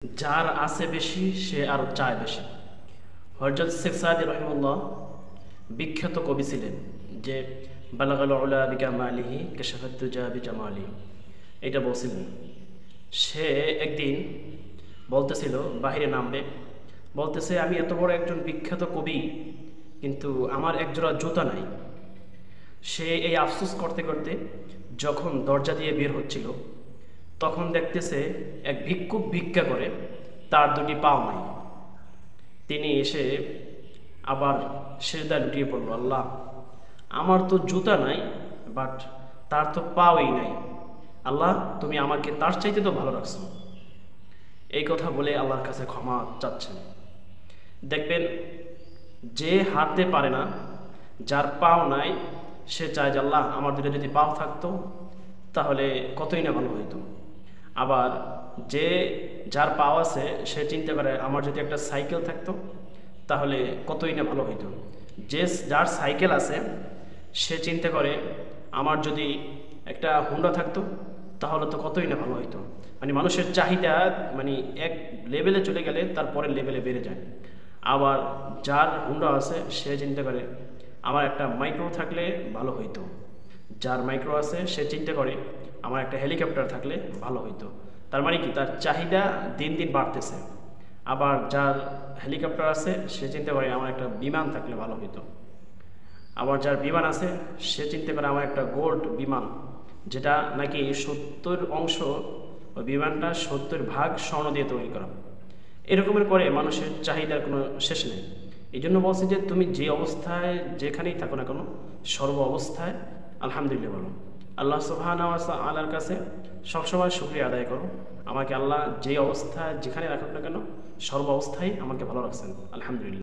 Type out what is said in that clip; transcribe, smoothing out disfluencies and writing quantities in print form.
যার আছে বেশি সে আরো চায় বেশি। হযরত শেখ সাদি রহিমাহুল্লাহ বিখ্যাত কবি ছিলেন যে বালাগাল উলা বিকামালিহি কাশাফাত দুজা বিজামালিহি, এটা বলছিলেন। সে একদিন বলতেছিল, বাহিরে নামবে, বলতেছে আমি এত বড় একজন বিখ্যাত কবি, কিন্তু আমার একজোড়া জুতা নাই। সে এই আফসোস করতে করতে যখন দরজা দিয়ে বের হচ্ছিল, তখন দেখতেছে এক ভিক্ষুক ভিক্ষা করে, তার দুটি পাও নাই। তিনি এসে আবার সিজদায় লুটিয়ে পড়ল, আল্লাহ আমার তো জুতা নাই, বাট তার তো পাওই নাই, আল্লাহ তুমি আমাকে তার চাইতে তো ভালো রাখছো। এই কথা বলে আল্লাহর কাছে ক্ষমা চাচ্ছেন। দেখবেন যে হাঁটতে পারে না, যার পাও নাই, সে চায় যে আল্লাহ আমার দুটো যদি পাও থাকতো তাহলে কতই না ভালো হইতো। আবার যে যার পাও আছে সে চিন্তা করে আমার যদি একটা সাইকেল থাকতো তাহলে কতই না ভালো হইতো। যে যার সাইকেল আছে সে চিন্তা করে আমার যদি একটা হুন্ডা থাকতো তাহলে তো কতই না ভালো হইতো। মানে মানুষের চাহিদা মানে এক লেভেলে চলে গেলে তারপরের লেভেলে বেড়ে যায়। আবার যার হুন্ডা আছে সে চিন্তা করে আমার একটা মাইক্রো থাকলে ভালো হইতো। যার মাইক্রো আছে সে চিন্তা করে আমার একটা হেলিকপ্টার থাকলে ভালো হইতো। তার মানে কি, তার চাহিদা দিন দিন বাড়তেছে। আবার যার হেলিকপ্টার আছে সে চিন্তা করে আমার একটা বিমান থাকলে ভালো হইতো। আবার যার বিমান আছে সে চিন্তা করে আমার একটা গোল্ড বিমান, যেটা নাকি 70 ওই বিমানটা 70 ভাগ স্বর্ণ দিয়ে তৈরি করা। এরকমের করে মানুষের চাহিদার কোনো শেষ নেই। এই জন্য বলছি যে তুমি যে অবস্থায় যেখানেই থাকো না কেন, সর্ব অবস্থায় আলহামদুলিল্লাহ বলো। আল্লাহ সুবহানাহু ওয়া তাআলার কাছে সবসময় শুকরিয়া আদায় করো, আমাকে আল্লাহ যে অবস্থায় যেখানে রাখুক না কেন সর্ব অবস্থায় আমাকে ভালো রাখছেন, আলহামদুলিল্লাহ।